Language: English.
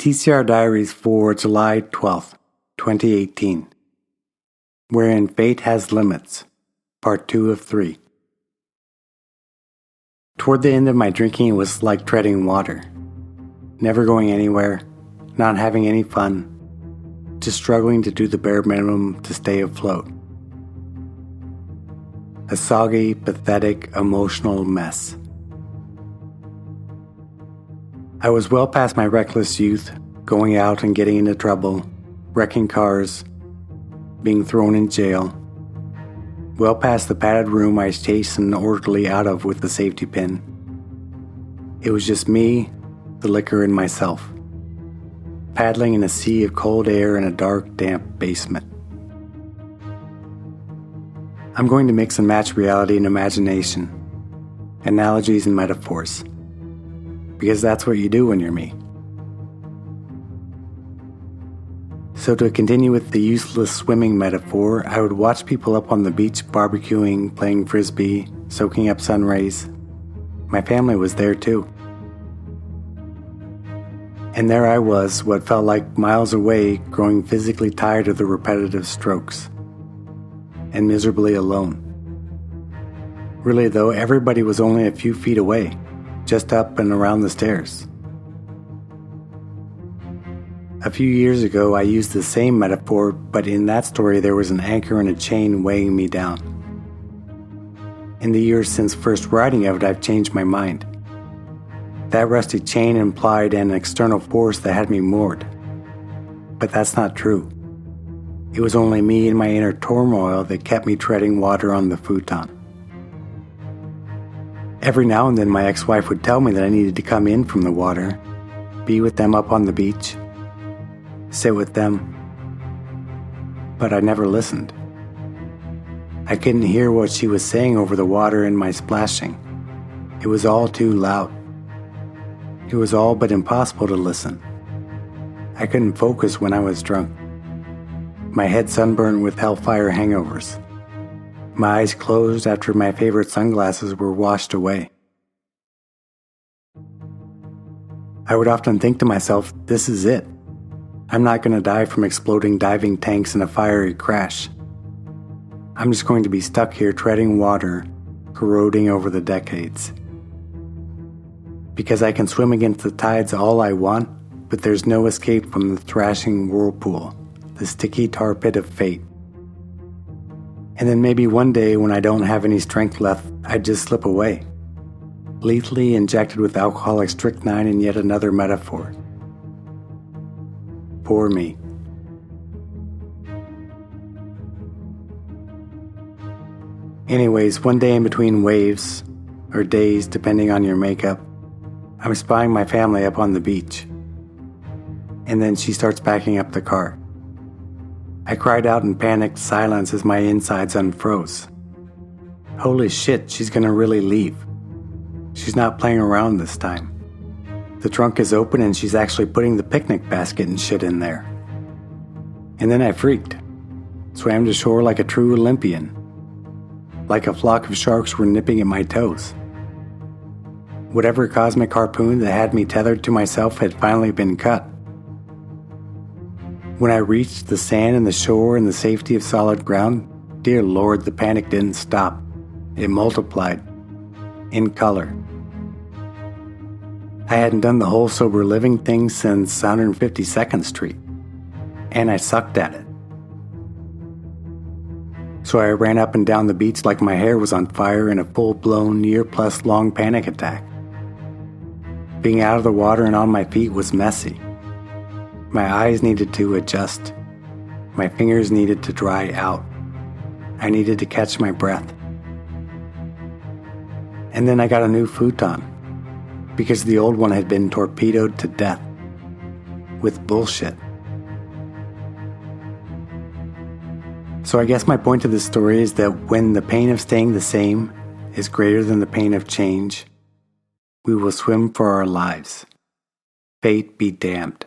TCR Diaries for July 12th, 2018. Wherein Fate Has Limits, Part 2 of 3. Toward the end of my drinking, it was like treading water. Never going anywhere, not having any fun, just struggling to do the bare minimum to stay afloat. A soggy, pathetic, emotional mess. I was well past my reckless youth, going out and getting into trouble, wrecking cars, being thrown in jail. Well past the padded room I chased an orderly out of with a safety pin. It was just me, the liquor, and myself, paddling in a sea of cold air in a dark, damp basement. I'm going to mix and match reality and imagination, analogies and metaphors, because that's what you do when you're me. So to continue with the useless swimming metaphor, I would watch people up on the beach barbecuing, playing frisbee, soaking up sun rays. My family was there too. And there I was, what felt like miles away, growing physically tired of the repetitive strokes, and miserably alone. Really though, everybody was only a few feet away, just up and around the stairs. A few years ago, I used the same metaphor, but in that story there was an anchor and a chain weighing me down. In the years since first writing of it, I've changed my mind. That rusty chain implied an external force that had me moored. But that's not true. It was only me and my inner turmoil that kept me treading water on the futon. Every now and then my ex-wife would tell me that I needed to come in from the water, be with them up on the beach, sit with them, but I never listened. I couldn't hear what she was saying over the water and my splashing. It was all too loud. It was all but impossible to listen. I couldn't focus when I was drunk. My head sunburned with hellfire hangovers. My eyes closed after my favorite sunglasses were washed away. I would often think to myself, this is it. I'm not going to die from exploding diving tanks in a fiery crash. I'm just going to be stuck here treading water, corroding over the decades. Because I can swim against the tides all I want, but there's no escape from the thrashing whirlpool, the sticky tar pit of fate. And then maybe one day when I don't have any strength left, I'd just slip away, lethally injected with alcoholic strychnine and yet another metaphor. Poor me. Anyways, one day in between waves, or days depending on your makeup, I'm spying my family up on the beach. And then she starts backing up the car. I cried out in panicked silence as my insides unfroze. Holy shit, she's gonna really leave. She's not playing around this time. The trunk is open and she's actually putting the picnic basket and shit in there. And then I freaked. Swam to shore like a true Olympian. Like a flock of sharks were nipping at my toes. Whatever cosmic harpoon that had me tethered to myself had finally been cut. When I reached the sand and the shore and the safety of solid ground, dear Lord, the panic didn't stop. It multiplied. In color. I hadn't done the whole sober living thing since 152nd Street. And I sucked at it. So I ran up and down the beach like my hair was on fire in a full-blown, year-plus long panic attack. Being out of the water and on my feet was messy. My eyes needed to adjust. My fingers needed to dry out. I needed to catch my breath. And then I got a new futon, because the old one had been torpedoed to death with bullshit. So I guess my point to this story is that when the pain of staying the same is greater than the pain of change, we will swim for our lives. Fate be damned.